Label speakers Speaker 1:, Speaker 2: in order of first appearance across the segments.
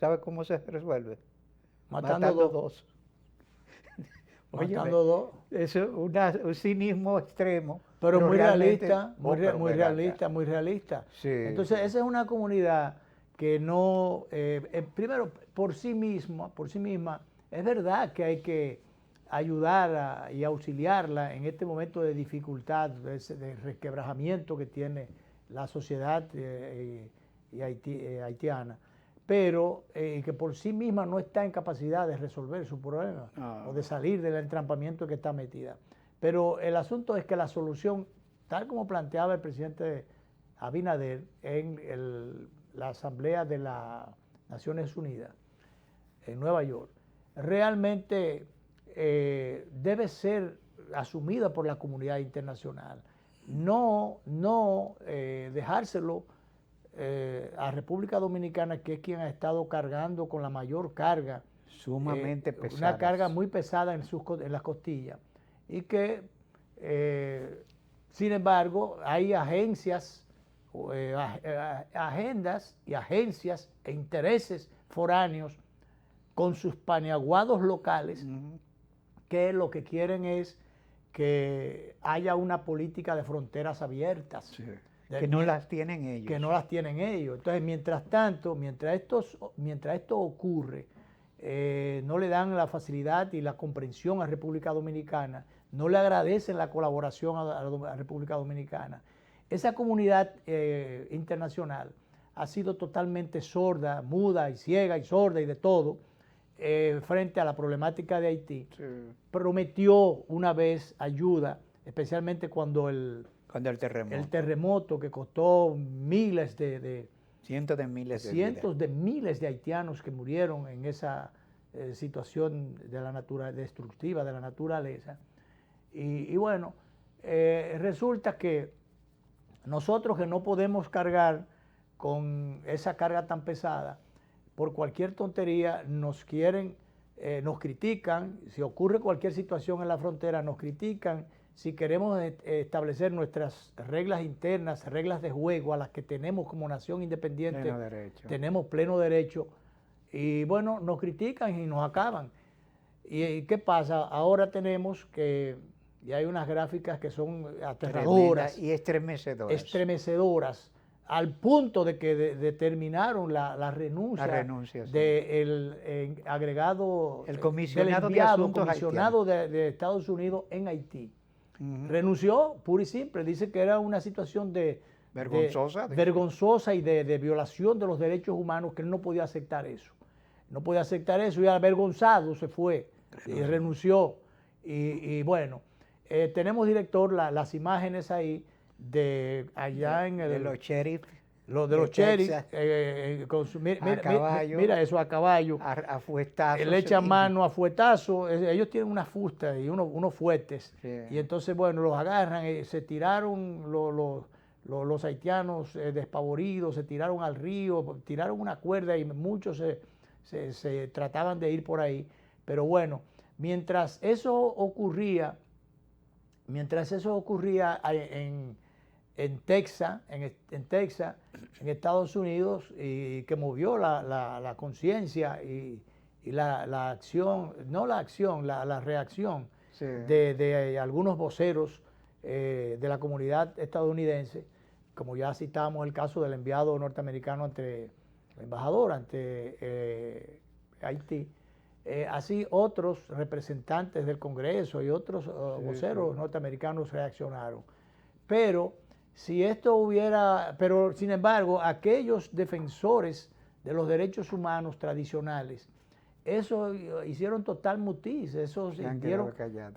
Speaker 1: ¿Sabe cómo se resuelve?
Speaker 2: Matando dos.
Speaker 1: Óyeme,
Speaker 2: Matando dos.
Speaker 1: eso es un cinismo extremo.
Speaker 2: Pero muy
Speaker 1: realmente-
Speaker 2: realista,
Speaker 1: pero
Speaker 2: muy
Speaker 1: ven acá.
Speaker 2: realista, muy realista.
Speaker 1: Sí,
Speaker 2: Entonces,
Speaker 1: sí.
Speaker 2: esa es una comunidad que no, primero, por sí misma, es verdad que hay que ayudarla y auxiliarla en este momento de dificultad, de resquebrajamiento que tiene la sociedad haitiana, pero que por sí misma no está en capacidad de resolver su problema o de salir del entrampamiento que está metida. Pero el asunto es que la solución, tal como planteaba el presidente Abinader en la Asamblea de las Naciones Unidas en Nueva York, realmente debe ser asumida por la comunidad internacional. No dejárselo a República Dominicana, que es quien ha estado cargando con la mayor carga,
Speaker 1: Sumamente
Speaker 2: una
Speaker 1: pesadas.
Speaker 2: carga muy pesada en las costillas, y que, sin embargo, hay agencias, agendas y agencias e intereses foráneos con sus paneaguados locales, que lo que quieren es que haya una política de fronteras abiertas.
Speaker 1: Sí. Que no las tienen ellos.
Speaker 2: Que no las tienen ellos. Entonces, mientras tanto, mientras esto ocurre, no le dan la facilidad y la comprensión a República Dominicana, no le agradecen la colaboración a República Dominicana. Esa comunidad internacional ha sido totalmente sorda, muda y ciega y sorda y de todo frente a la problemática de Haití.
Speaker 1: Sí.
Speaker 2: Prometió una vez ayuda, especialmente cuando el terremoto que costó miles
Speaker 1: cientos de miles de
Speaker 2: cientos de miles de haitianos que murieron en esa situación destructiva de la naturaleza. Y bueno, resulta que nosotros que no podemos cargar con esa carga tan pesada, por cualquier tontería nos critican, si ocurre cualquier situación en la frontera, nos critican. Si queremos establecer nuestras reglas internas, reglas de juego a las que tenemos como nación independiente, tenemos pleno derecho. Y bueno, nos critican y nos acaban. ¿Y qué pasa? Ahora tenemos que, y hay unas gráficas que son aterradoras
Speaker 1: y estremecedoras.
Speaker 2: Estremecedoras, al punto de que determinaron la renuncia del agregado,
Speaker 1: el comisionado
Speaker 2: del enviado,
Speaker 1: de
Speaker 2: comisionado de Estados Unidos en Haití. Renunció, pura y simple. Dice que era una situación vergonzosa y de violación de los derechos humanos, que él no podía aceptar eso. No podía aceptar eso y avergonzado se fue y renunció. Y bueno, tenemos, director, las imágenes ahí de allá en el...
Speaker 1: De los sheriff.
Speaker 2: Los de los sheriff, mira eso, a caballo.
Speaker 1: A fuetazos.
Speaker 2: Le echan mano a fuetazos. Ellos tienen unas fustas y unos fuertes. Sí. Y entonces, bueno, los agarran. Se tiraron los haitianos despavoridos, se tiraron al río, tiraron una cuerda y muchos se trataban de ir por ahí. Pero bueno, mientras eso ocurría en Texas, en Estados Unidos, y que movió la conciencia y la acción, no la acción, la reacción, sí, de algunos voceros de la comunidad estadounidense, como ya citamos el caso del enviado norteamericano ante el embajador ante Haití. Así otros representantes del Congreso y otros voceros norteamericanos reaccionaron. Pero sin embargo, aquellos defensores de los derechos humanos tradicionales, eso hicieron total mutis, eso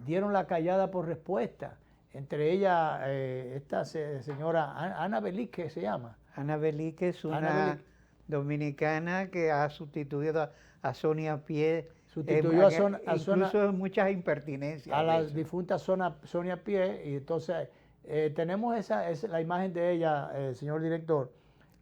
Speaker 2: dieron la callada por respuesta. Entre ellas, esta señora Ana Belique se llama.
Speaker 1: Ana Belique es una dominicana que ha sustituido a Sonia Pie.
Speaker 2: Sustituyó
Speaker 1: incluso muchas impertinencias.
Speaker 2: A la difunta Sonia Pie, y entonces... tenemos la imagen de ella, señor director,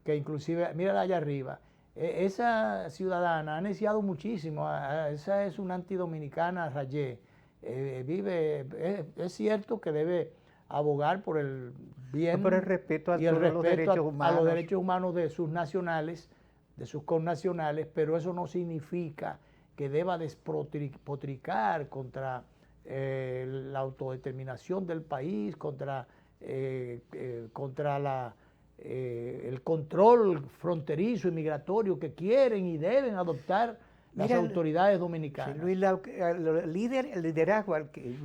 Speaker 2: que inclusive, mírala allá arriba, esa ciudadana ha neciado muchísimo, esa es una antidominicana rayé, es cierto que debe abogar por el bien,
Speaker 1: por el respeto a
Speaker 2: y el respeto
Speaker 1: los derechos humanos.
Speaker 2: a los derechos humanos de sus nacionales, de sus connacionales, pero eso no significa que deba despotricar contra la autodeterminación del país, contra el control fronterizo y migratorio que quieren y deben adoptar las autoridades dominicanas.
Speaker 1: Sí, Luis, el liderazgo,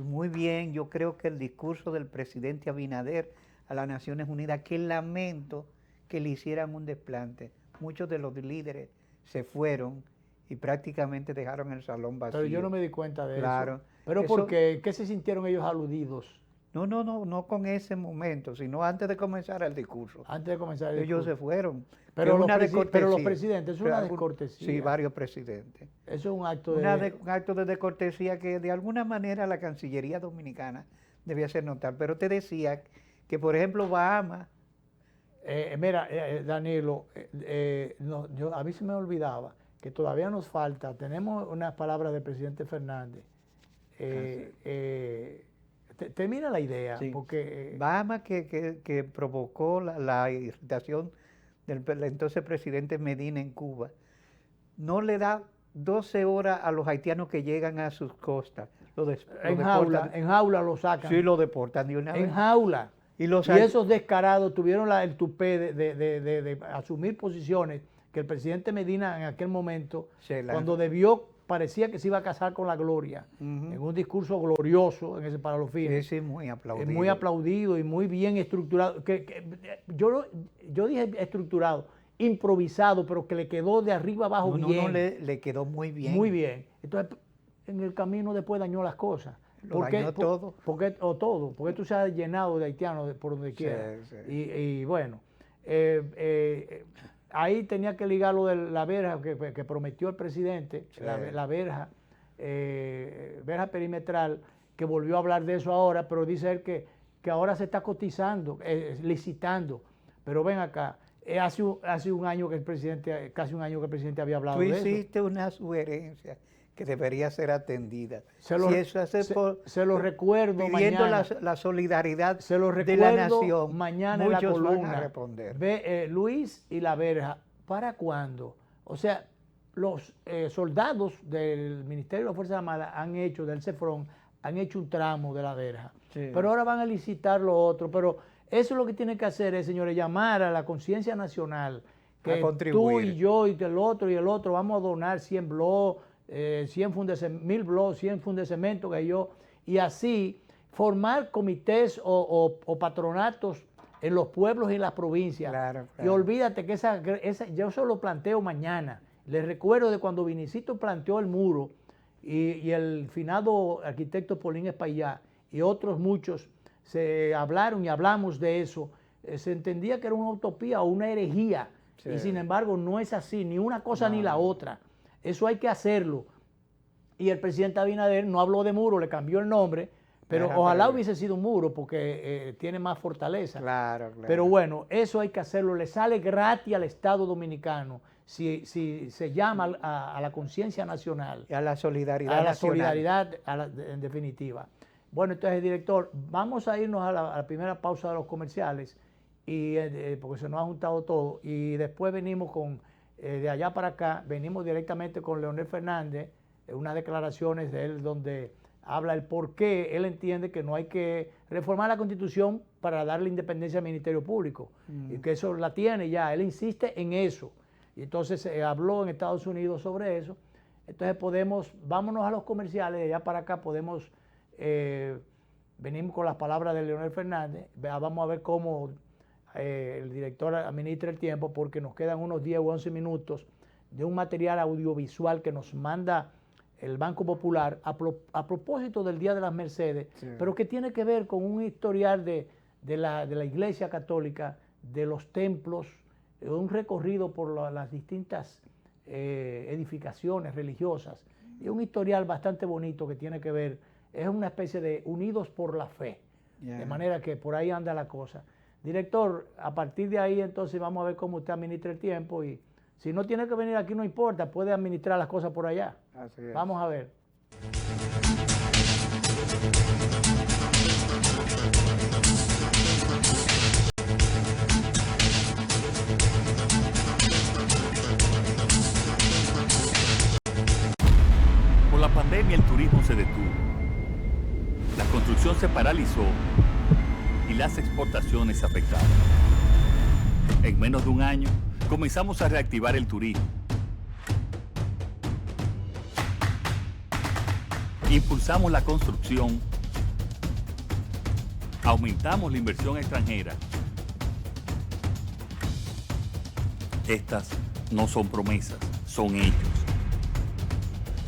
Speaker 1: muy bien, yo creo que el discurso del presidente Abinader a las Naciones Unidas, que lamento que le hicieran un desplante. Muchos de los líderes se fueron y prácticamente dejaron el salón vacío.
Speaker 2: Pero yo no me di cuenta de
Speaker 1: eso.
Speaker 2: ¿Pero por qué? ¿Qué se sintieron ellos aludidos?
Speaker 1: No con ese momento, sino antes de comenzar el discurso.
Speaker 2: Antes de comenzar el
Speaker 1: discurso. Ellos se fueron.
Speaker 2: Pero los presidentes, es una descortesía.
Speaker 1: Sí, varios presidentes.
Speaker 2: Eso es un acto
Speaker 1: un acto de descortesía que de alguna manera la Cancillería Dominicana debía hacer notar. Pero te decía que, por ejemplo, Bahamas...
Speaker 2: Danilo, a mí se me olvidaba que todavía nos falta, tenemos unas palabras del presidente Fernández. Termina la idea.
Speaker 1: Sí.
Speaker 2: Porque
Speaker 1: Bahamas que provocó la irritación del entonces presidente Medina en Cuba, no le da 12 horas a los haitianos que llegan a sus costas.
Speaker 2: En jaula lo sacan.
Speaker 1: Sí, lo deportan de una vez.
Speaker 2: En jaula. Y esos descarados tuvieron el tupé de asumir posiciones que el presidente Medina en aquel momento, cuando parecía que se iba a casar con la gloria, en un discurso glorioso para los fines.
Speaker 1: Sí, muy aplaudido.
Speaker 2: Muy aplaudido y muy bien estructurado. Yo dije estructurado, improvisado, pero que le quedó de arriba abajo bien.
Speaker 1: No, le quedó muy bien.
Speaker 2: Muy bien. Entonces, en el camino después dañó las cosas.
Speaker 1: Todo.
Speaker 2: Porque tú se has llenado de haitianos por donde quiera.
Speaker 1: Sí.
Speaker 2: Y bueno, ahí tenía que ligar lo de la verja que prometió el presidente, sí. la verja perimetral, que volvió a hablar de eso ahora, pero dice él que ahora se está cotizando, licitando. Pero ven acá, hace un año que el presidente, casi un año que el presidente había hablado de eso.
Speaker 1: Tú hiciste una sugerencia que debería ser atendida.
Speaker 2: Se lo recuerdo
Speaker 1: pidiendo
Speaker 2: mañana.
Speaker 1: La solidaridad
Speaker 2: se lo
Speaker 1: de la nación.
Speaker 2: Mañana en la columna.
Speaker 1: Van a responder.
Speaker 2: Luis y la verja, ¿para cuándo? O sea, los soldados del Ministerio de las Fuerzas Armadas del CEFRON, han hecho un tramo de la verja. Sí. Pero ahora van a licitar lo otro. Pero eso es lo que tiene que hacer, señores, llamar a la conciencia nacional, que tú y yo y el otro vamos a donar 100 blogs, 100 fundes, 1000 blogs, 100 fundes de cemento, y así formar comités o patronatos en los pueblos y en las provincias.
Speaker 1: Claro.
Speaker 2: Y olvídate que yo eso lo planteo mañana. Les recuerdo de cuando Vinicito planteó el muro y el finado arquitecto Paulín Espaillá y otros muchos se hablaron y hablamos de eso. Se entendía que era una utopía o una herejía. Sí. Y sin embargo no es así, ni una cosa ni la otra. Eso hay que hacerlo. Y el presidente Abinader no habló de muro, le cambió el nombre, pero ojalá hubiese sido un muro porque tiene más fortaleza.
Speaker 1: Claro.
Speaker 2: Pero bueno, eso hay que hacerlo. Le sale gratis al Estado dominicano si se llama a la conciencia nacional.
Speaker 1: Y a la solidaridad
Speaker 2: nacional.
Speaker 1: A
Speaker 2: la solidaridad, en definitiva. Bueno, entonces, director, vamos a irnos a la primera pausa de los comerciales, porque se nos ha juntado todo, y después venimos de allá para acá, venimos directamente con Leonel Fernández, unas declaraciones de él donde habla el por qué él entiende que no hay que reformar la Constitución para darle independencia al Ministerio Público, y que eso la tiene ya, él insiste en eso, y entonces habló en Estados Unidos sobre eso. Entonces vámonos a los comerciales, de allá para acá venimos con las palabras de Leonel Fernández, vamos a ver cómo el director administra el tiempo, porque nos quedan unos 10 o 11 minutos de un material audiovisual que nos manda el Banco Popular a propósito del Día de las Mercedes, sí, pero que tiene que ver con un historial de la Iglesia Católica, de los templos, un recorrido por las distintas edificaciones religiosas, y un historial bastante bonito que tiene que ver, es una especie de unidos por la fe, de manera que por ahí anda la cosa. Director, a partir de ahí entonces vamos a ver cómo usted administra el tiempo, y si no tiene que venir aquí no importa, puede administrar las cosas por allá.
Speaker 1: Así es.
Speaker 2: Vamos a ver.
Speaker 3: pandemia el turismo se detuvo, la construcción se paralizó y las exportaciones se afectaron. En menos de un año comenzamos a reactivar el turismo. Impulsamos la construcción, aumentamos la inversión extranjera. Estas no son promesas, son hechos.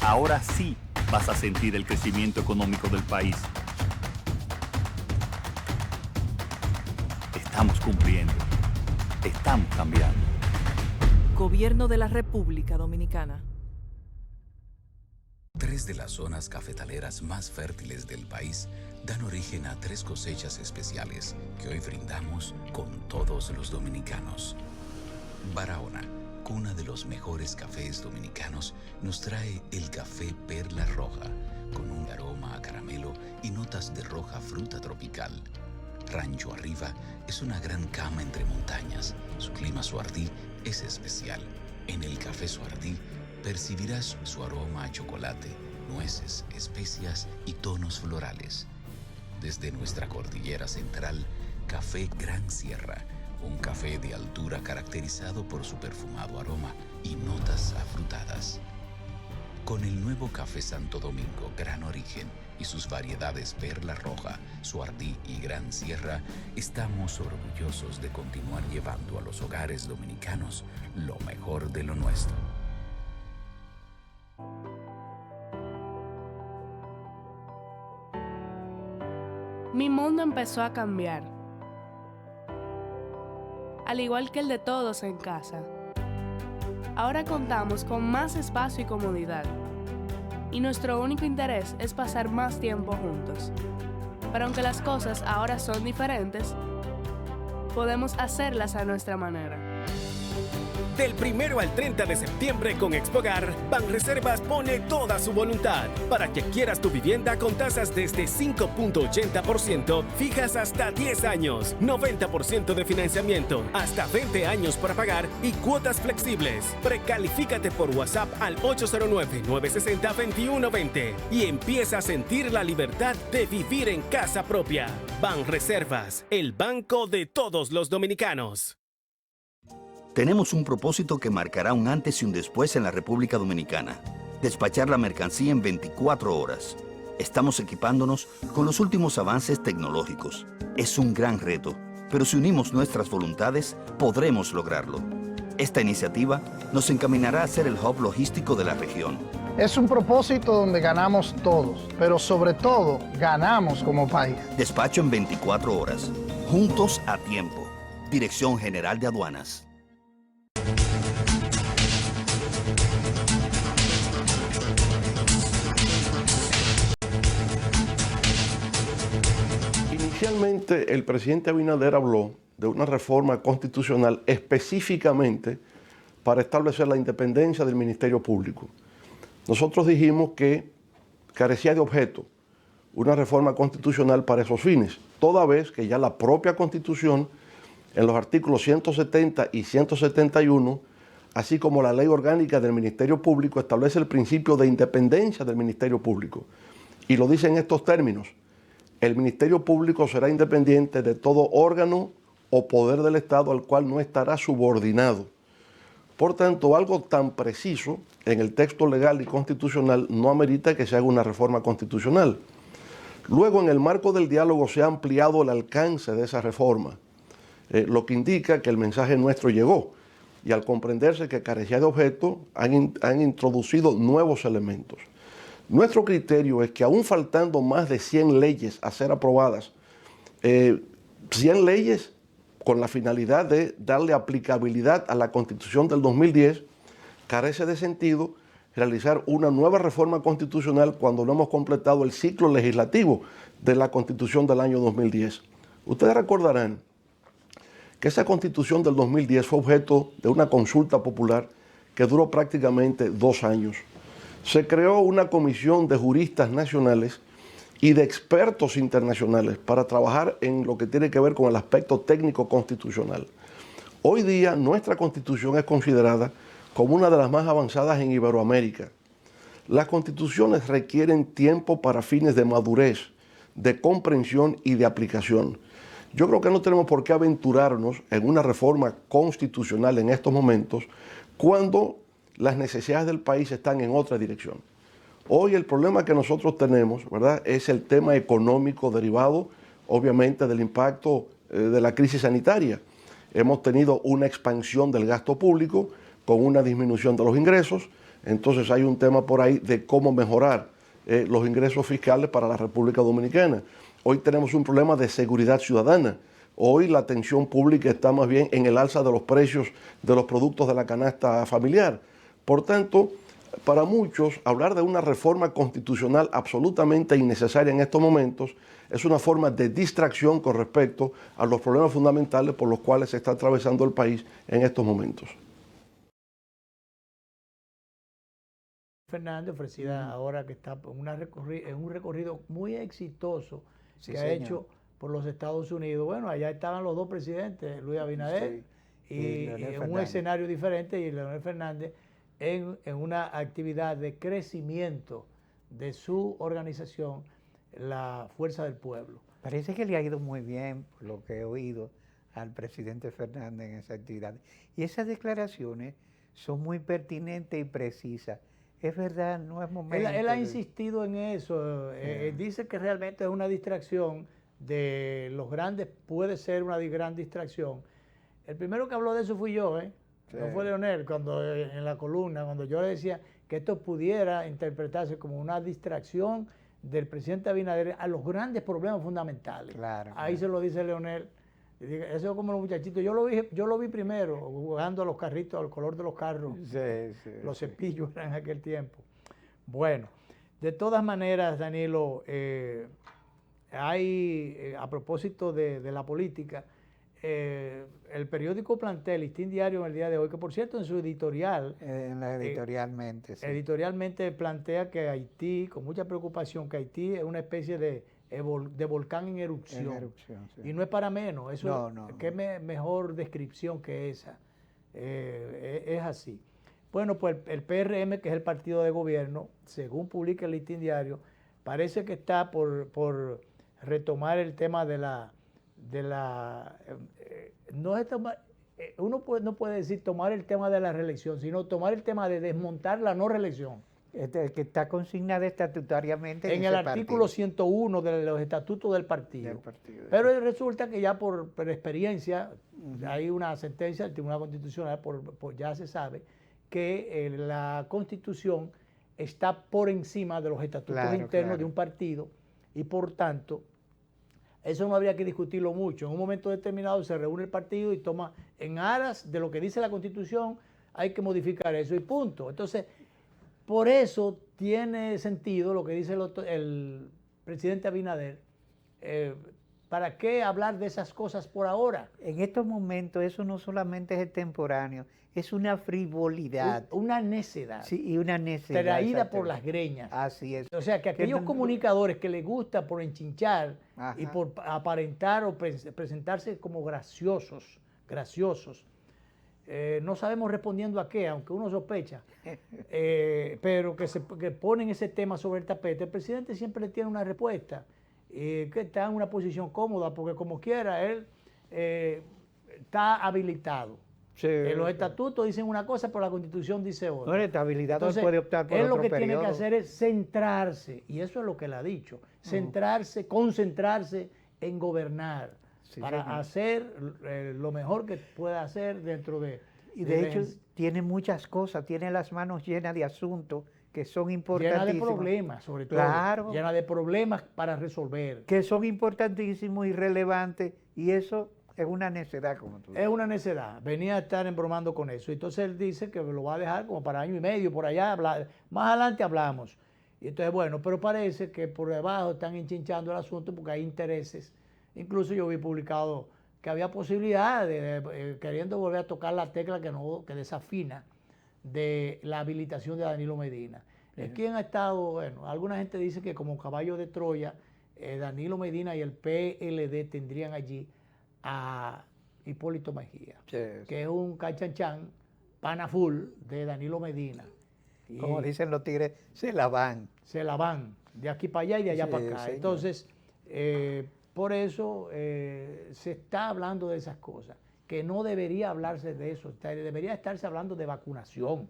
Speaker 3: Ahora sí vas a sentir el crecimiento económico del país. Estamos cumpliendo, estamos cambiando.
Speaker 4: Gobierno de la República Dominicana.
Speaker 5: 3 de las zonas cafetaleras más fértiles del país dan origen a 3 cosechas especiales que hoy brindamos con todos los dominicanos. Barahona, cuna de los mejores cafés dominicanos, nos trae el café Perla Roja, con un aroma a caramelo y notas de roja fruta tropical. Rancho Arriba es una gran cama entre montañas. Su clima Suardí es especial. En el café Suardí percibirás su aroma a chocolate, nueces, especias y tonos florales. Desde nuestra cordillera central, Café Gran Sierra, un café de altura caracterizado por su perfumado aroma y notas afrutadas. Con el nuevo Café Santo Domingo Gran Origen y sus variedades Perla Roja, Suardí y Gran Sierra, estamos orgullosos de continuar llevando a los hogares dominicanos lo mejor de lo nuestro.
Speaker 6: Mi mundo empezó a cambiar, al igual que el de todos en casa. Ahora contamos con más espacio y comodidad, y nuestro único interés es pasar más tiempo juntos. Pero aunque las cosas ahora son diferentes, podemos hacerlas a nuestra manera.
Speaker 7: Del 1 al 30 de septiembre con Expogar, Banreservas pone toda su voluntad para que adquieras tu vivienda con tasas desde 5.80%, fijas hasta 10 años, 90% de financiamiento, hasta 20 años para pagar y cuotas flexibles. Precalifícate por WhatsApp al 809-960-2120 y empieza a sentir la libertad de vivir en casa propia. Banreservas, el banco de todos los dominicanos.
Speaker 8: Tenemos un propósito que marcará un antes y un después en la República Dominicana. Despachar la mercancía en 24 horas. Estamos equipándonos con los últimos avances tecnológicos. Es un gran reto, pero si unimos nuestras voluntades, podremos lograrlo. Esta iniciativa nos encaminará a ser el hub logístico de la región.
Speaker 9: Es un propósito donde ganamos todos, pero sobre todo, ganamos como país.
Speaker 8: Despacho en 24 horas. Juntos a tiempo. Dirección General de Aduanas.
Speaker 10: Inicialmente, el presidente Abinader habló de una reforma constitucional específicamente para establecer la independencia del Ministerio Público. Nosotros dijimos que carecía de objeto una reforma constitucional para esos fines, toda vez que ya la propia Constitución, en los artículos 170 y 171, así como la Ley Orgánica del Ministerio Público, establece el principio de independencia del Ministerio Público. Y lo dice en estos términos: el Ministerio Público será independiente de todo órgano o poder del Estado al cual no estará subordinado. Por tanto, algo tan preciso en el texto legal y constitucional no amerita que se haga una reforma constitucional. Luego, en el marco del diálogo, se ha ampliado el alcance de esa reforma, lo que indica que el mensaje nuestro llegó, y al comprenderse que carecía de objeto, han introducido nuevos elementos. Nuestro criterio es que, aún faltando más de 100 leyes a ser aprobadas, 100 leyes con la finalidad de darle aplicabilidad a la Constitución del 2010, carece de sentido realizar una nueva reforma constitucional cuando no hemos completado el ciclo legislativo de la Constitución del año 2010. Ustedes recordarán que esa Constitución del 2010 fue objeto de una consulta popular que duró prácticamente 2 años. Se creó una comisión de juristas nacionales y de expertos internacionales para trabajar en lo que tiene que ver con el aspecto técnico constitucional. Hoy día nuestra Constitución es considerada como una de las más avanzadas en Iberoamérica. Las constituciones requieren tiempo para fines de madurez, de comprensión y de aplicación. Yo creo que no tenemos por qué aventurarnos en una reforma constitucional en estos momentos cuando las necesidades del país están en otra dirección. Hoy el problema que nosotros tenemos, ¿verdad?, es el tema económico derivado, obviamente, del impacto de la crisis sanitaria. Hemos tenido una expansión del gasto público con una disminución de los ingresos. Entonces hay un tema por ahí de cómo mejorar los ingresos fiscales para la República Dominicana. Hoy tenemos un problema de seguridad ciudadana. Hoy la atención pública está más bien en el alza de los precios de los productos de la canasta familiar. Por tanto, para muchos, hablar de una reforma constitucional absolutamente innecesaria en estos momentos es una forma de distracción con respecto a los problemas fundamentales por los cuales se está atravesando el país en estos momentos.
Speaker 2: Fernández, ofrecida ahora que está en un recorrido muy exitoso
Speaker 1: Sí,
Speaker 2: que
Speaker 1: señor.
Speaker 2: ha hecho por los Estados Unidos. Bueno, allá estaban los dos presidentes, Luis Abinader y
Speaker 1: Leonel
Speaker 2: en un
Speaker 1: Fernández.
Speaker 2: escenario diferente, y Leonel Fernández en una actividad de crecimiento de su organización, la Fuerza del Pueblo.
Speaker 1: Parece que le ha ido muy bien, por lo que he oído, al presidente Fernández en esa actividad. Y esas declaraciones son muy pertinentes y precisas. Es verdad, no es momento.
Speaker 2: Él ha insistido en eso. Dice que realmente es una distracción de los grandes, puede ser una gran distracción. El primero que habló de eso fui yo,
Speaker 1: Sí.
Speaker 2: No fue Leonel, cuando en la columna, cuando yo le decía que esto pudiera interpretarse como una distracción del presidente Abinader a los grandes problemas fundamentales.
Speaker 1: Claro,
Speaker 2: Ahí
Speaker 1: claro.
Speaker 2: se lo dice Leonel. Y digo, eso es como los muchachitos. Yo lo vi primero, jugando a los carritos, al color de los carros. Los cepillos eran en aquel tiempo. Bueno, de todas maneras, Danilo, a propósito de la política, el periódico plantea, el Listín Diario en el día de hoy, que por cierto en su editorial, editorialmente plantea que Haití, con mucha preocupación, que Haití es una especie de volcán en erupción.
Speaker 1: Sí.
Speaker 2: Y no es para menos, eso qué mejor descripción que esa. Es así. Bueno, pues el PRM, que es el partido de gobierno, según publica el Listín Diario, parece que está por retomar el tema uno no puede decir tomar el tema de la reelección, sino tomar el tema de desmontar la no reelección.
Speaker 1: Que está consignada estatutariamente
Speaker 2: En el artículo 101 de los estatutos del partido. Pero resulta que ya por experiencia, hay una sentencia del Tribunal Constitucional, ya se sabe que la Constitución está por encima de los estatutos internos de un partido, y por tanto eso no habría que discutirlo mucho. En un momento determinado se reúne el partido y toma, en aras de lo que dice la Constitución, hay que modificar eso y punto. Entonces, por eso tiene sentido lo que dice el presidente Abinader. ¿Para qué hablar de esas cosas por ahora?
Speaker 1: En estos momentos eso no solamente es extemporáneo, es una frivolidad.
Speaker 2: Una necedad.
Speaker 1: Sí, y una necedad.
Speaker 2: Traída por las greñas.
Speaker 1: Así es.
Speaker 2: O sea, que aquellos comunicadores que les gusta por enchinchar y por aparentar o presentarse como graciosos, no sabemos respondiendo a qué, aunque uno sospecha, pero que ponen ese tema sobre el tapete, el presidente siempre le tiene una respuesta, que está en una posición cómoda, porque como quiera, él está habilitado. Los estatutos dicen una cosa, pero la Constitución dice otra.
Speaker 1: No, está habilitado.
Speaker 2: Entonces,
Speaker 1: puede optar por
Speaker 2: él
Speaker 1: otro
Speaker 2: lo que
Speaker 1: periodo.
Speaker 2: tiene que hacer es centrarse, y eso es lo que él ha dicho, concentrarse en gobernar, para hacer lo mejor que pueda hacer dentro de...
Speaker 1: Y de hecho tiene muchas cosas, tiene las manos llenas de asuntos que son importantísimos.
Speaker 2: Llena de problemas, sobre todo.
Speaker 1: Claro.
Speaker 2: Llena de problemas para resolver.
Speaker 1: Que son importantísimos y relevantes, y eso es una necedad, como tú dices.
Speaker 2: Es una necedad. Venía a estar embromando con eso. Entonces él dice que lo va a dejar como para año y medio, por allá. Más adelante hablamos. Y entonces, bueno, pero parece que por debajo están enchinchando el asunto porque hay intereses. Incluso yo vi publicado que había posibilidad de queriendo volver a tocar la tecla que desafina de la habilitación de Danilo Medina. ¿Quién ha estado? Bueno, alguna gente dice que como caballo de Troya, Danilo Medina y el PLD tendrían allí a Hipólito Mejía, que es un cachanchan pana full de Danilo Medina.
Speaker 1: Como dicen los tigres, se la van.
Speaker 2: Se la van, de aquí para allá y de allá
Speaker 1: Sí,
Speaker 2: para acá.
Speaker 1: señor.
Speaker 2: Entonces, por eso se está hablando de esas cosas, que no debería hablarse de eso, debería estarse hablando de vacunación,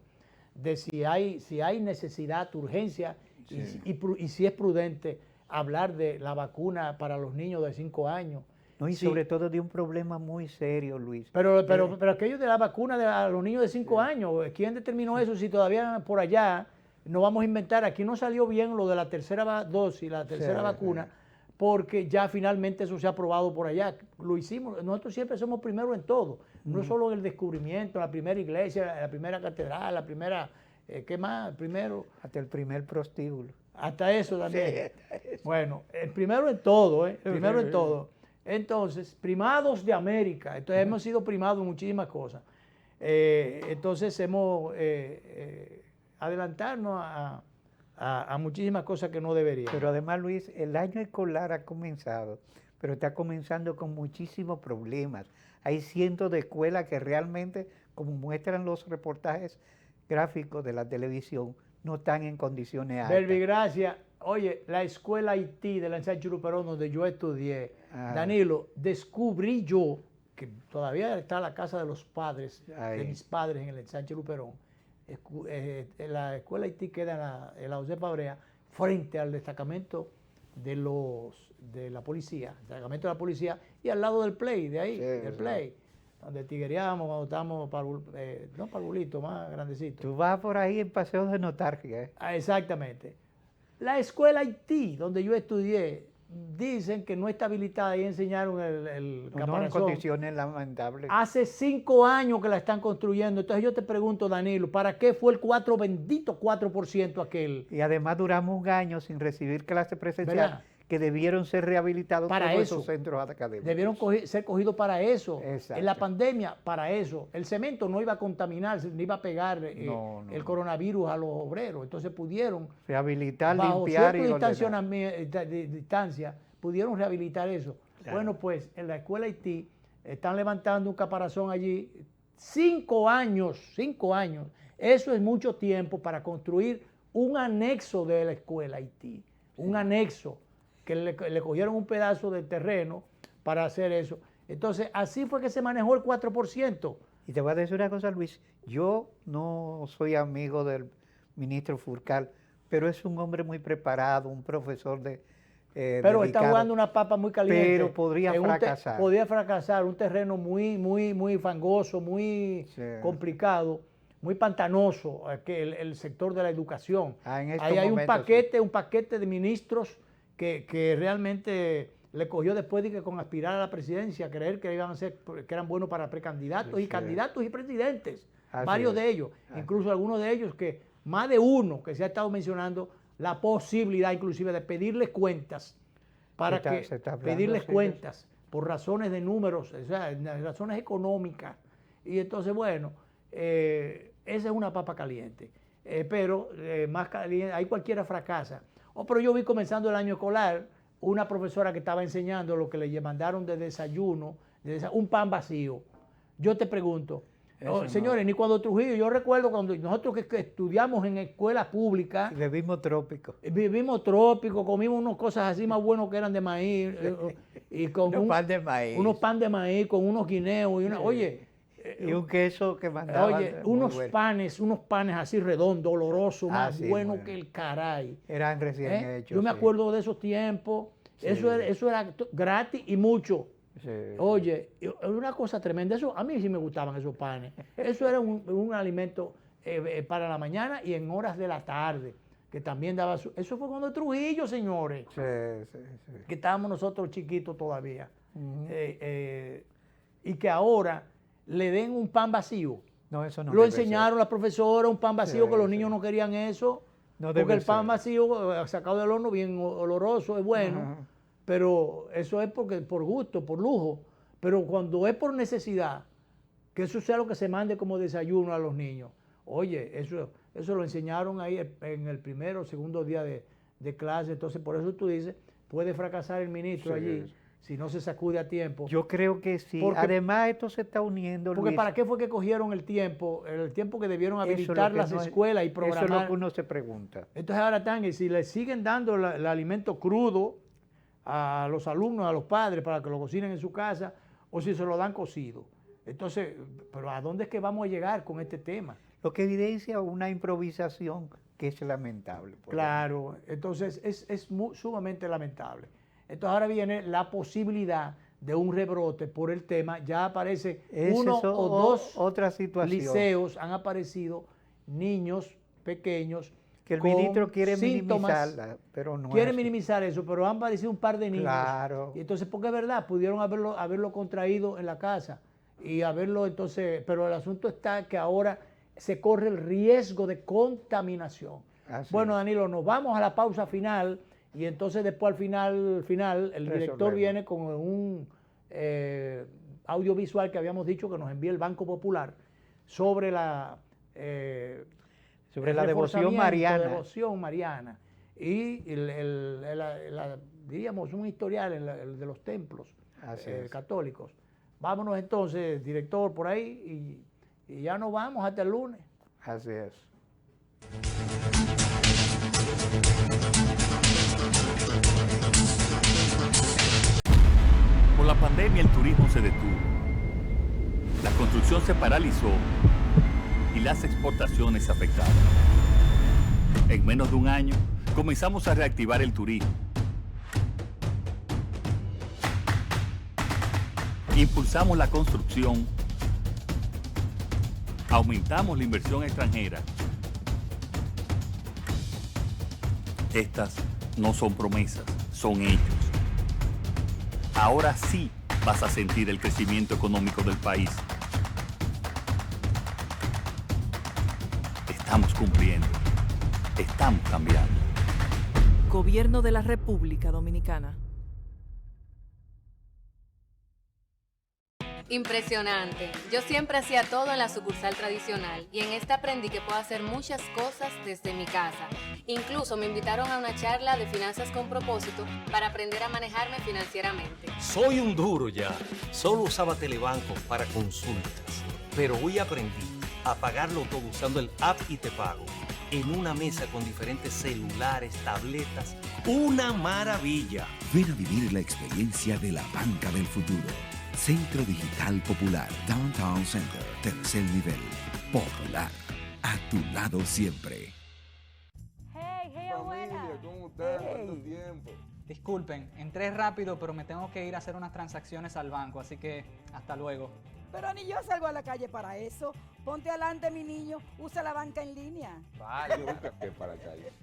Speaker 2: de si hay necesidad, urgencia, y si es prudente hablar de la vacuna para los niños de 5 años.
Speaker 1: No, y
Speaker 2: Sí.
Speaker 1: sobre todo de un problema muy serio, Luis.
Speaker 2: Pero aquello de la vacuna a los niños de 5 años, ¿quién determinó eso? Si todavía por allá no vamos a inventar, aquí no salió bien lo de la tercera dosis, la tercera vacuna, porque ya finalmente eso se ha aprobado por allá. Lo hicimos, nosotros siempre somos primeros en todo, no solo en el descubrimiento, la primera iglesia, la primera catedral, la primera, ¿qué más? Primero.
Speaker 1: Hasta el primer prostíbulo.
Speaker 2: Hasta eso también.
Speaker 1: Sí.
Speaker 2: Bueno, el primero en todo, ¿eh? El primero en todo. Entonces, primados de América. Entonces, hemos sido primados en muchísimas cosas. Entonces, hemos adelantarnos a muchísimas cosas que no deberían.
Speaker 1: Pero además, Luis, el año escolar ha comenzado, pero está comenzando con muchísimos problemas. Hay cientos de escuelas que realmente, como muestran los reportajes gráficos de la televisión, no están en condiciones altas.
Speaker 2: Verbigracia, oye, la escuela Haití de la Ensanche Luperón, donde yo estudié, Danilo, descubrí yo, que todavía está la casa de los padres, de mis padres en el Ensanche Luperón, la escuela Haití queda en la Josefa Brea, frente al destacamento de la policía, destacamento de la policía, y al lado del Play, de ahí, del Play, donde tiguereábamos cuando estábamos no parvulito, más grandecito.
Speaker 1: Tú vas por ahí en paseos de nostalgia.
Speaker 2: Exactamente. La escuela Haití, donde yo estudié, dicen que no está habilitada y enseñaron el caparazón.
Speaker 1: En condiciones lamentables.
Speaker 2: Hace 5 años que la están construyendo. Entonces yo te pregunto, Danilo, ¿para qué fue el bendito 4% aquel?
Speaker 1: Y además duramos un año sin recibir clase presencial,
Speaker 2: ¿verdad?
Speaker 1: Que debieron ser rehabilitados
Speaker 2: para
Speaker 1: todos
Speaker 2: eso.
Speaker 1: esos centros académicos.
Speaker 2: Debieron ser cogidos para eso.
Speaker 1: Exacto.
Speaker 2: En la pandemia, para eso. El cemento no iba a contaminarse, no iba a pegar el coronavirus a los obreros. Entonces pudieron
Speaker 1: rehabilitar,
Speaker 2: bajo
Speaker 1: limpiar y
Speaker 2: distancia, pudieron rehabilitar eso. Claro. Bueno, pues en la escuela Haití están levantando un caparazón allí. 5 años. Eso es mucho tiempo para construir un anexo de la escuela Haití. Un anexo. Que le cogieron un pedazo de terreno para hacer eso. Entonces, así fue que se manejó el 4%.
Speaker 1: Y te voy a decir una cosa, Luis. Yo no soy amigo del ministro Furcal, pero es un hombre muy preparado, un profesor
Speaker 2: pero
Speaker 1: dedicado,
Speaker 2: está jugando una papa muy caliente.
Speaker 1: Pero podría fracasar.
Speaker 2: Podría fracasar, un terreno muy fangoso, muy complicado, muy pantanoso, el sector de la educación. Ahí hay un paquete de ministros que realmente le cogió después de que con aspirar a la presidencia, creer que iban a ser, que eran buenos para precandidatos y candidatos y presidentes, varios de ellos, incluso algunos de ellos que, más de uno que se ha estado mencionando, la posibilidad inclusive de pedirles cuentas, pedirles cuentas por razones de números, o sea, razones económicas. Y entonces, bueno, esa es una papa caliente, pero más caliente, ahí cualquiera fracasa. Pero yo vi comenzando el año escolar una profesora que estaba enseñando lo que le mandaron de desayuno, un pan vacío. Yo te pregunto, señores, ni cuando Trujillo, yo recuerdo cuando nosotros que estudiamos en escuela pública.
Speaker 1: Vivimos trópico.
Speaker 2: Comimos unas cosas así más buenos que eran de maíz. Y con
Speaker 1: pan de maíz.
Speaker 2: Unos pan de maíz con unos guineos.
Speaker 1: Y un queso que mandaban.
Speaker 2: Oye, unos panes así redondos, olorosos, más buenos que el caray.
Speaker 1: Eran recién hechos.
Speaker 2: Yo me acuerdo de esos tiempos. Sí. Eso era gratis y mucho. Sí. Oye, una cosa tremenda. Eso, a mí sí me gustaban esos panes. Eso era un alimento para la mañana y en horas de la tarde, que también daba eso fue cuando Trujillo, señores.
Speaker 1: Sí.
Speaker 2: Que estábamos nosotros chiquitos todavía. Y que ahora le den un pan vacío.
Speaker 1: No, eso no.
Speaker 2: Lo enseñaron la profesora, un pan vacío, que los niños no querían eso. No porque el pan vacío, sacado del horno, bien oloroso, es bueno. Pero eso es por gusto, por lujo. Pero cuando es por necesidad, que eso sea lo que se mande como desayuno a los niños. Oye, eso lo enseñaron ahí en el primero o segundo día de clase. Entonces, por eso tú dices, puede fracasar el ministro allí. si no se sacude a tiempo.
Speaker 1: Yo creo que sí.
Speaker 2: Porque,
Speaker 1: además, esto se está uniendo,
Speaker 2: porque
Speaker 1: Luis.
Speaker 2: ¿para qué fue que cogieron el tiempo que debieron habilitar las escuelas y programar?
Speaker 1: Eso es lo que uno se pregunta.
Speaker 2: Entonces ahora están, y si le siguen dando el alimento crudo a los alumnos, a los padres, para que lo cocinen en su casa, o si se lo dan cocido. Entonces, ¿pero a dónde es que vamos a llegar con este tema?
Speaker 1: Lo que evidencia una improvisación que es lamentable.
Speaker 2: Claro, entonces es sumamente lamentable. Entonces ahora viene la posibilidad de un rebrote por el tema. Ya aparece uno o dos
Speaker 1: otra situación.
Speaker 2: Liceos, han aparecido niños pequeños
Speaker 1: que el
Speaker 2: con
Speaker 1: ministro quiere
Speaker 2: síntomas,
Speaker 1: minimizarla, pero no
Speaker 2: quiere
Speaker 1: es.
Speaker 2: minimizar eso, pero han aparecido un par de niños.
Speaker 1: Claro.
Speaker 2: Y entonces, porque es verdad, pudieron haberlo contraído en la casa y haberlo entonces, pero el asunto está que ahora se corre el riesgo de contaminación. Bueno, Danilo, nos vamos a la pausa final y entonces después al final el director viene con un audiovisual que habíamos dicho que nos envía el Banco Popular sobre la
Speaker 1: devoción
Speaker 2: mariana y diríamos un historial el de los templos católicos. Vámonos entonces, director, por ahí y ya nos vamos hasta el lunes.
Speaker 1: Así es.
Speaker 3: Por la pandemia el turismo se detuvo, la construcción se paralizó y las exportaciones se afectaron. En menos de un año comenzamos a reactivar el turismo. Impulsamos la construcción, aumentamos la inversión extranjera. Estas no son promesas, son hechos. Ahora sí vas a sentir el crecimiento económico del país. Estamos cumpliendo, estamos cambiando.
Speaker 4: Gobierno de la República Dominicana.
Speaker 11: Impresionante. Yo siempre hacía todo en la sucursal tradicional y en esta aprendí que puedo hacer muchas cosas desde mi casa. Incluso me invitaron a una charla de finanzas con propósito para aprender a manejarme financieramente.
Speaker 12: Soy un duro ya. Solo usaba Telebanco para consultas, pero hoy aprendí a pagarlo todo usando el app y te pago. En una mesa con diferentes celulares, tabletas. ¡Una maravilla!
Speaker 13: Ven a vivir la experiencia de la banca del futuro. Centro Digital Popular, Downtown Center, tercer nivel. Popular, a tu lado siempre.
Speaker 14: Hey, abuela. ¿Cómo estás? ¿Cuánto tiempo? Disculpen, entré rápido, pero me tengo que ir a hacer unas transacciones al banco, así que hasta luego.
Speaker 15: Pero ni yo salgo a la calle para eso. Ponte adelante, mi niño, usa la banca en línea.
Speaker 14: Vaya, nunca fui para la calle.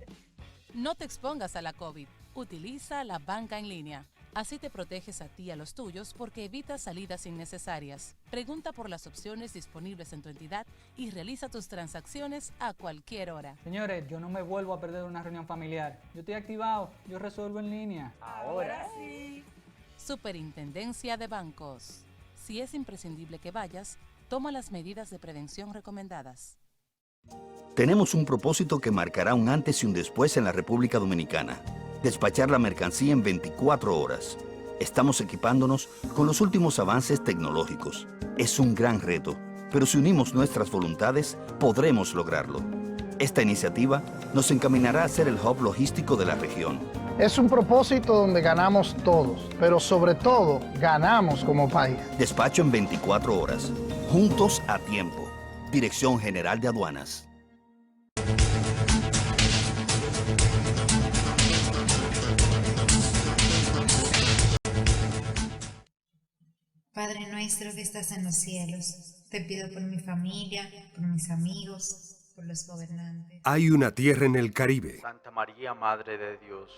Speaker 16: No te expongas a la COVID. Utiliza la banca en línea. Así te proteges a ti y a los tuyos porque evitas salidas innecesarias. Pregunta por las opciones disponibles en tu entidad y realiza tus transacciones a cualquier hora.
Speaker 14: Señores, yo no me vuelvo a perder una reunión familiar. Yo estoy activado, yo resuelvo en línea.
Speaker 15: Ahora sí.
Speaker 16: Superintendencia de Bancos. Si es imprescindible que vayas, toma las medidas de prevención recomendadas.
Speaker 8: Tenemos un propósito que marcará un antes y un después en la República Dominicana. Despachar la mercancía en 24 horas. Estamos equipándonos con los últimos avances tecnológicos. Es un gran reto, pero si unimos nuestras voluntades, podremos lograrlo. Esta iniciativa nos encaminará a ser el hub logístico de la región.
Speaker 9: Es un propósito donde ganamos todos, pero sobre todo ganamos como país.
Speaker 8: Despacho en 24 horas. Juntos a tiempo. Dirección General de Aduanas.
Speaker 17: Padre nuestro que estás en los cielos, te pido por mi familia, por mis amigos, por los gobernantes.
Speaker 18: Hay una tierra en el Caribe.
Speaker 19: Santa María, Madre de Dios,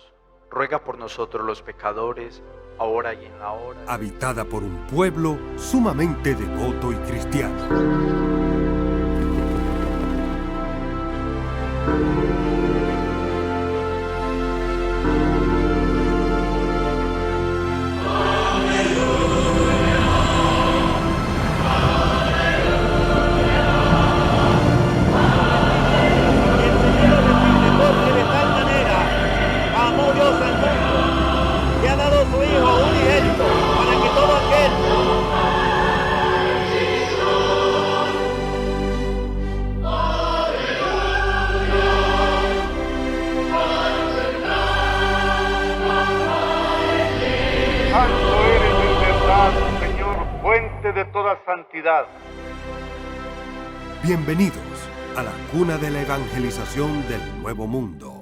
Speaker 19: ruega por nosotros los pecadores, ahora y en la hora.
Speaker 18: Habitada por un pueblo sumamente devoto y cristiano.
Speaker 20: Amó Dios al mundo y ha dado su Hijo unigénito toda santidad.
Speaker 18: Bienvenidos a la cuna de la evangelización del Nuevo Mundo.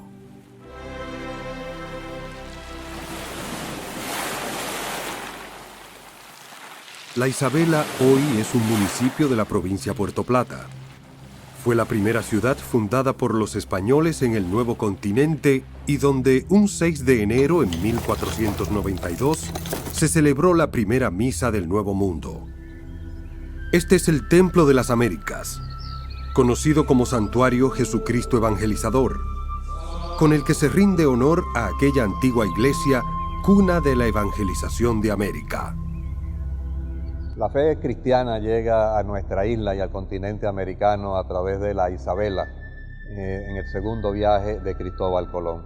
Speaker 18: La Isabela hoy es un municipio de la provincia Puerto Plata. Fue la primera ciudad fundada por los españoles en el Nuevo Continente y donde un 6 de enero en 1492 se celebró la primera misa del Nuevo Mundo. Este es el Templo de las Américas, conocido como Santuario Jesucristo Evangelizador, con el que se rinde honor a aquella antigua iglesia, cuna de la evangelización de América.
Speaker 21: La fe cristiana llega a nuestra isla y al continente americano a través de la Isabela, en el segundo viaje de Cristóbal Colón,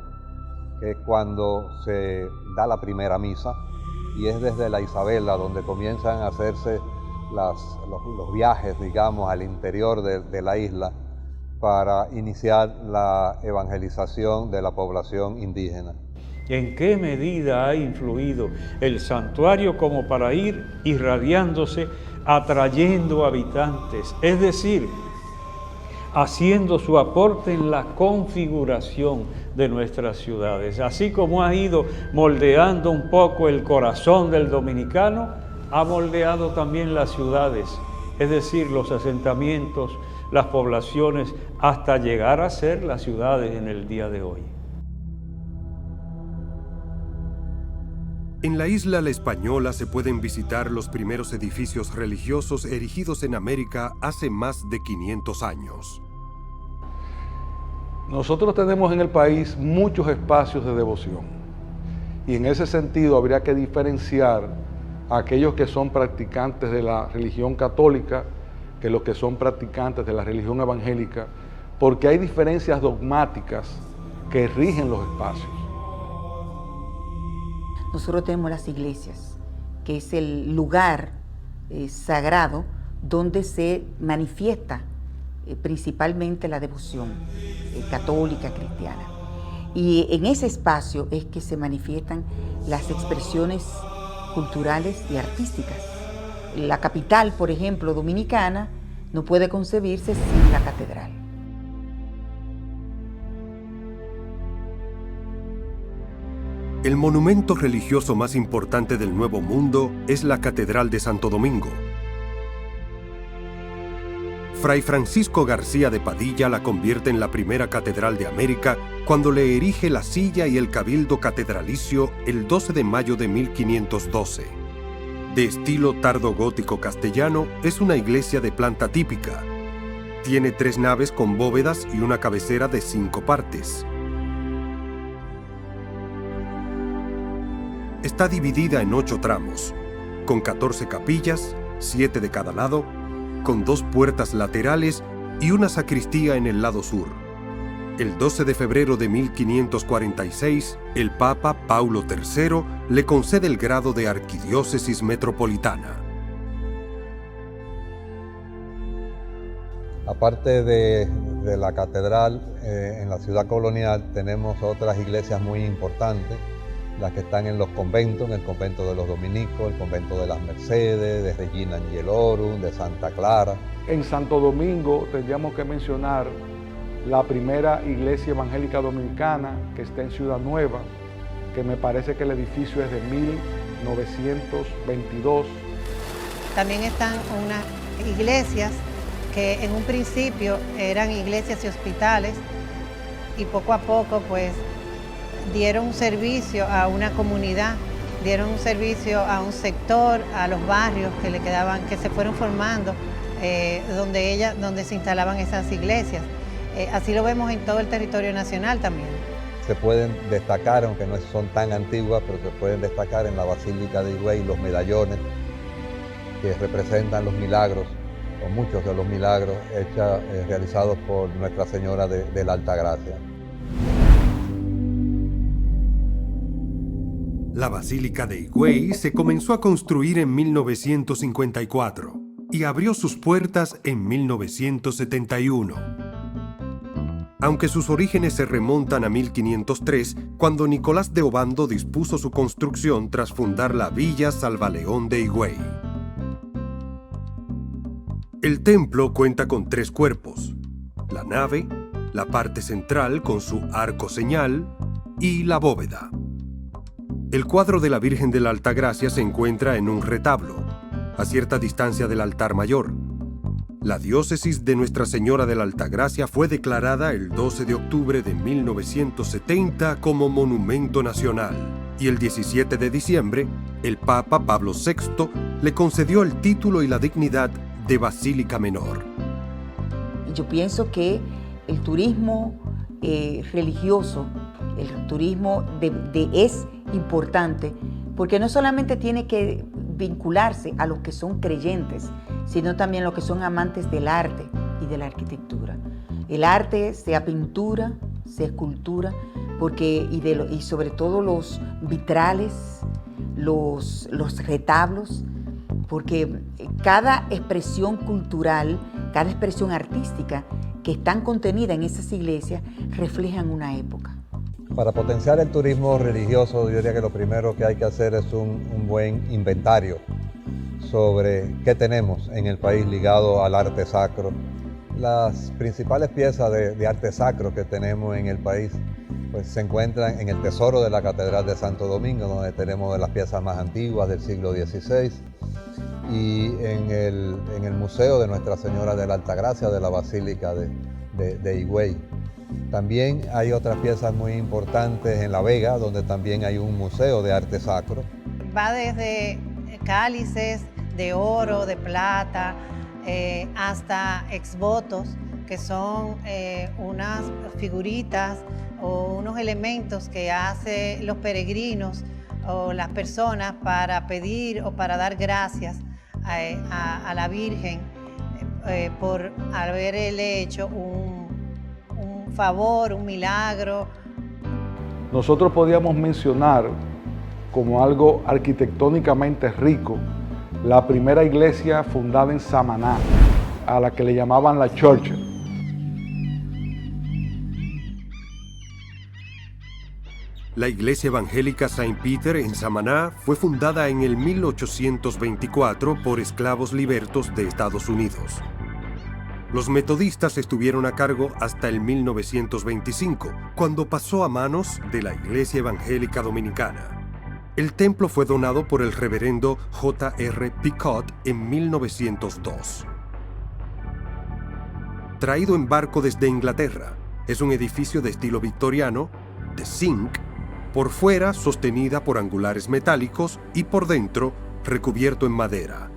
Speaker 21: que es cuando se da la primera misa, y es desde la Isabela donde comienzan a hacerse los viajes, digamos, al interior de la isla para iniciar la evangelización de la población indígena.
Speaker 22: ¿En qué medida ha influido el santuario como para ir irradiándose, atrayendo habitantes? Es decir, haciendo su aporte en la configuración de nuestras ciudades. Así como ha ido moldeando un poco el corazón del dominicano, ha moldeado también las ciudades, es decir, los asentamientos, las poblaciones, hasta llegar a ser las ciudades en el día de hoy.
Speaker 18: En la isla La Española se pueden visitar los primeros edificios religiosos erigidos en América hace más de 500 años.
Speaker 10: Nosotros tenemos en el país muchos espacios de devoción y en ese sentido habría que diferenciar a aquellos que son practicantes de la religión católica que los que son practicantes de la religión evangélica, porque hay diferencias dogmáticas que rigen los espacios.
Speaker 23: Nosotros tenemos las iglesias, que es el lugar sagrado donde se manifiesta principalmente la devoción católica, cristiana. Y en ese espacio es que se manifiestan las expresiones culturales y artísticas. La capital, por ejemplo, dominicana, no puede concebirse sin la catedral.
Speaker 18: El monumento religioso más importante del Nuevo Mundo es la Catedral de Santo Domingo. Fray Francisco García de Padilla la convierte en la primera catedral de América cuando le erige la silla y el cabildo catedralicio el 12 de mayo de 1512. De estilo tardogótico castellano, es una iglesia de planta típica. Tiene 3 naves con bóvedas y una cabecera de 5 partes. Está dividida en 8 tramos, con 14 capillas, 7 de cada lado, con 2 puertas laterales y una sacristía en el lado sur. El 12 de febrero de 1546, el Papa Paulo III le concede el grado de arquidiócesis metropolitana.
Speaker 21: Aparte de la catedral, en la ciudad colonial tenemos otras iglesias muy importantes, las que están en los conventos, en el convento de los dominicos, el convento de las Mercedes, de Regina Angelorum, de Santa Clara.
Speaker 10: En Santo Domingo tendríamos que mencionar la primera iglesia evangélica dominicana que está en Ciudad Nueva, que me parece que el edificio es de 1922.
Speaker 24: También están unas iglesias que en un principio eran iglesias y hospitales y poco a poco pues dieron un servicio a una comunidad, dieron un servicio a un sector, a los barrios que le quedaban, que se fueron formando, donde se instalaban esas iglesias. Así lo vemos en todo el territorio nacional también.
Speaker 21: Se pueden destacar, aunque no son tan antiguas, pero se pueden destacar en la Basílica de Higüey los medallones que representan los milagros, o muchos de los milagros realizados por Nuestra Señora de la Alta Gracia.
Speaker 18: La Basílica de Higüey se comenzó a construir en 1954 y abrió sus puertas en 1971. Aunque sus orígenes se remontan a 1503, cuando Nicolás de Obando dispuso su construcción tras fundar la Villa Salvaleón de Higüey. El templo cuenta con 3 cuerpos: la nave, la parte central con su arco señal y la bóveda. El cuadro de la Virgen de la Altagracia se encuentra en un retablo, a cierta distancia del altar mayor. La diócesis de Nuestra Señora de la Altagracia fue declarada el 12 de octubre de 1970 como Monumento Nacional y el 17 de diciembre el Papa Pablo VI le concedió el título y la dignidad de Basílica Menor.
Speaker 23: Yo pienso que el turismo religioso, el turismo es importante porque no solamente tiene que vincularse a los que son creyentes, sino también a los que son amantes del arte y de la arquitectura. El arte, sea pintura, sea escultura, y sobre todo los vitrales, los retablos, porque cada expresión cultural, cada expresión artística que están contenidas en esas iglesias reflejan una época.
Speaker 21: Para potenciar el turismo religioso, yo diría que lo primero que hay que hacer es un buen inventario sobre qué tenemos en el país ligado al arte sacro. Las principales piezas de arte sacro que tenemos en el país pues, se encuentran en el tesoro de la Catedral de Santo Domingo, donde tenemos de las piezas más antiguas del siglo XVI, y en el Museo de Nuestra Señora de la Altagracia de la Basílica de Higüey. También hay otras piezas muy importantes en La Vega, donde también hay un museo de arte sacro.
Speaker 24: Va desde cálices de oro, de plata, hasta exvotos, que son unas figuritas o unos elementos que hacen los peregrinos o las personas para pedir o para dar gracias a la Virgen por haberle hecho un favor, un milagro.
Speaker 5: Nosotros podíamos mencionar como algo arquitectónicamente rico la primera iglesia fundada en Samaná, a la que le llamaban la Church.
Speaker 18: La iglesia evangélica Saint Peter en Samaná fue fundada en el 1824 por esclavos libertos de Estados Unidos. Los metodistas estuvieron a cargo hasta el 1925, cuando pasó a manos de la Iglesia Evangélica Dominicana. El templo fue donado por el reverendo J.R. Picot en 1902. Traído en barco desde Inglaterra, es un edificio de estilo victoriano, de zinc, por fuera sostenida por angulares metálicos y por dentro recubierto en madera.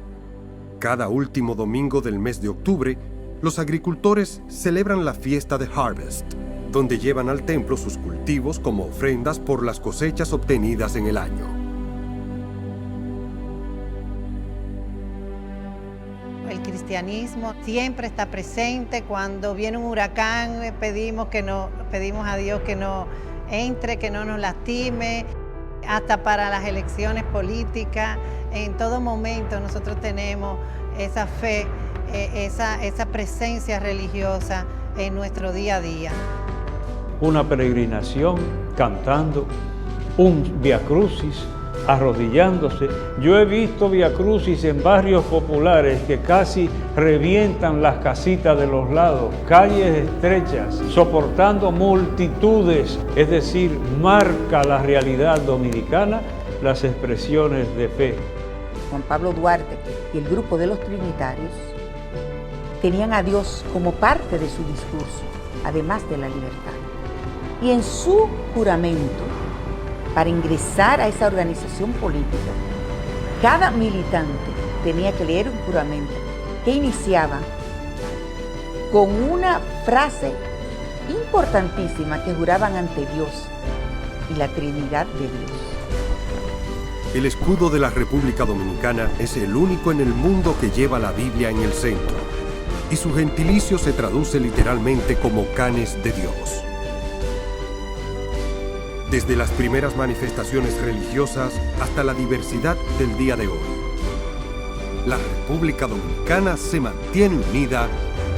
Speaker 18: Cada último domingo del mes de octubre, los agricultores celebran la fiesta de Harvest, donde llevan al templo sus cultivos como ofrendas por las cosechas obtenidas en el año.
Speaker 24: El cristianismo siempre está presente. Cuando viene un huracán, pedimos a Dios que no entre, que no nos lastime. Hasta para las elecciones políticas, en todo momento nosotros tenemos esa fe, esa presencia religiosa en nuestro día a día.
Speaker 22: Una peregrinación cantando, un viacrucis arrodillándose. Yo he visto viacrucis en barrios populares que casi revientan las casitas de los lados, calles estrechas, soportando multitudes, es decir, marca la realidad dominicana las expresiones de fe.
Speaker 23: Juan Pablo Duarte y el grupo de los trinitarios tenían a Dios como parte de su discurso, además de la libertad. Y en su juramento, para ingresar a esa organización política, cada militante tenía que leer un juramento que iniciaba con una frase importantísima que juraban ante Dios y la Trinidad de Dios.
Speaker 18: El escudo de la República Dominicana es el único en el mundo que lleva la Biblia en el centro, y su gentilicio se traduce literalmente como canes de Dios. Desde las primeras manifestaciones religiosas hasta la diversidad del día de hoy, la República Dominicana se mantiene unida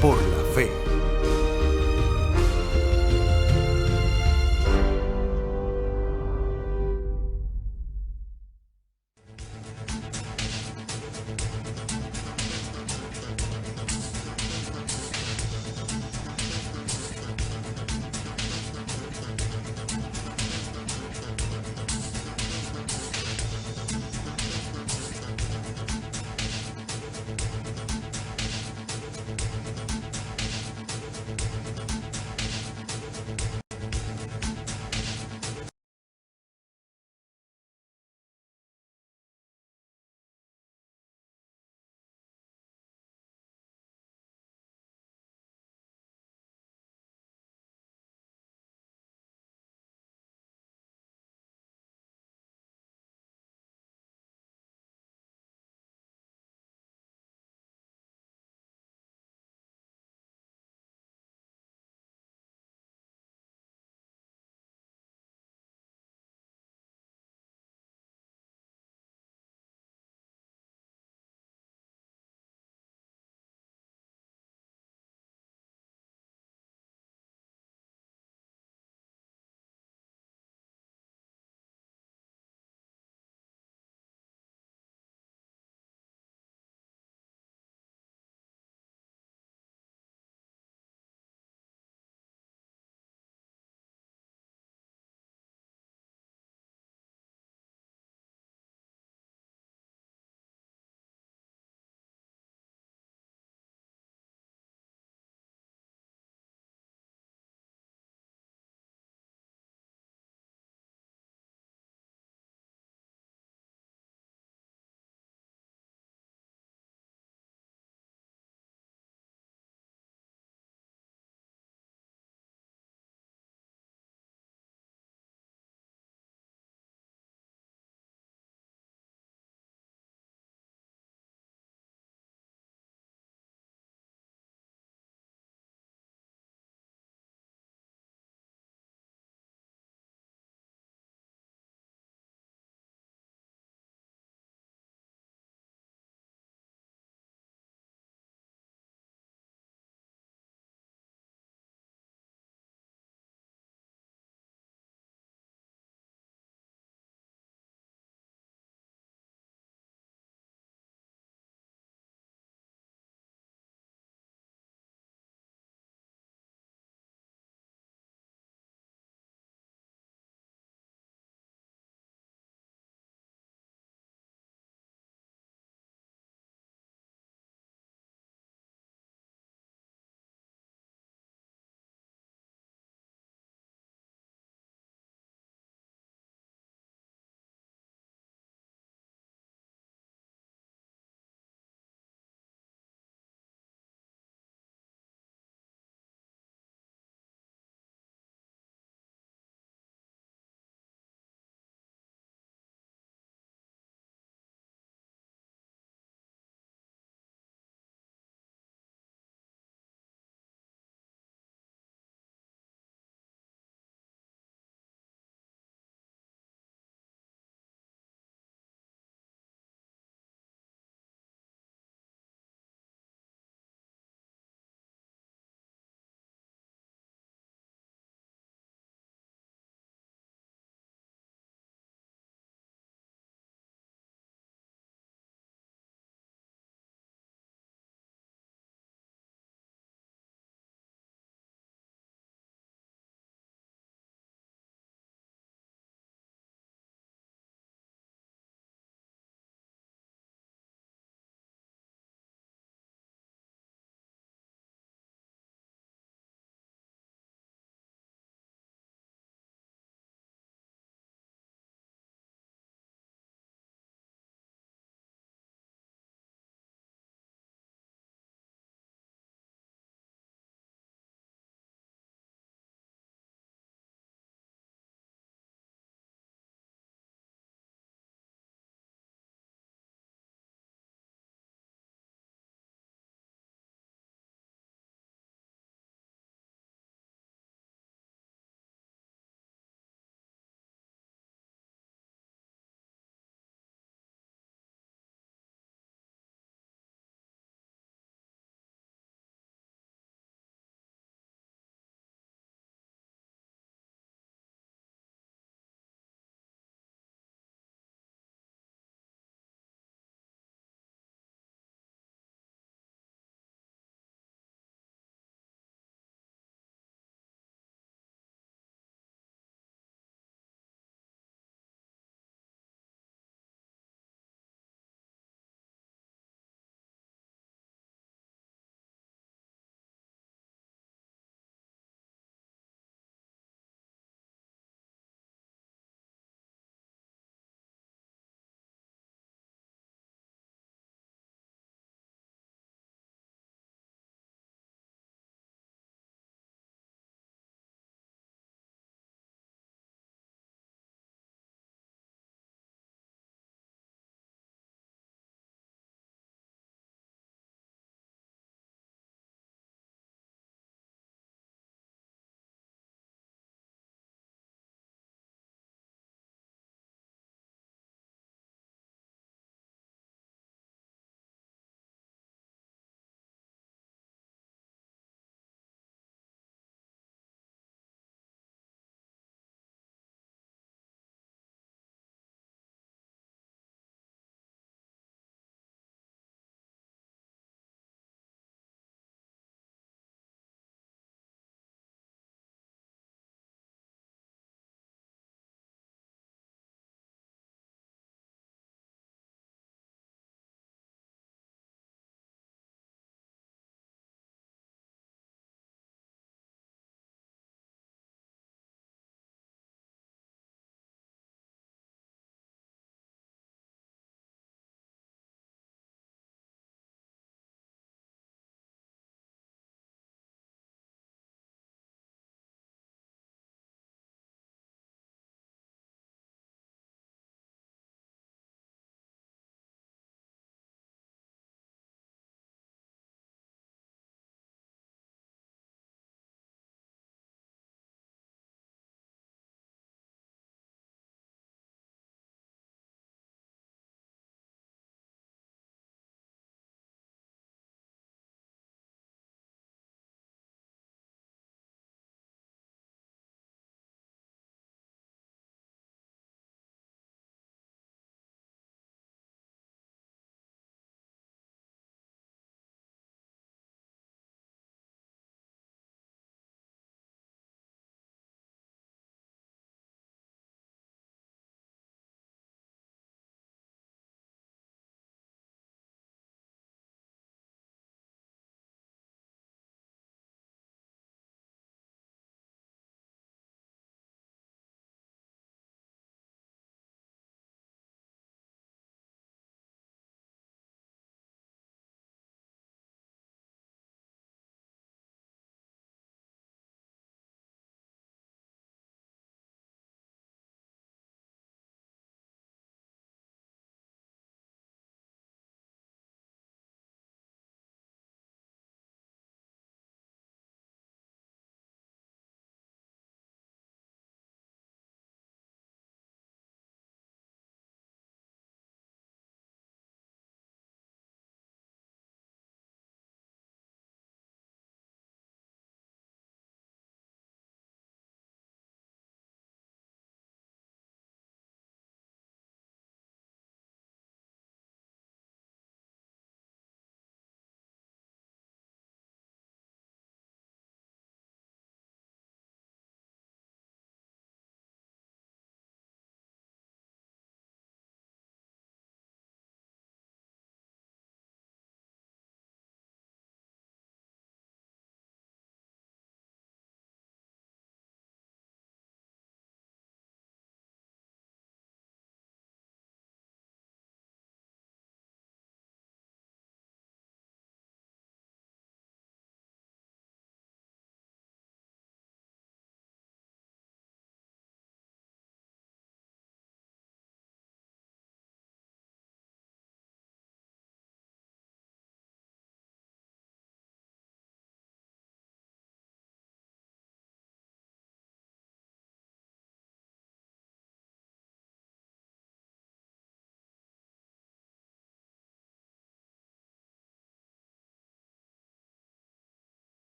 Speaker 18: por la fe.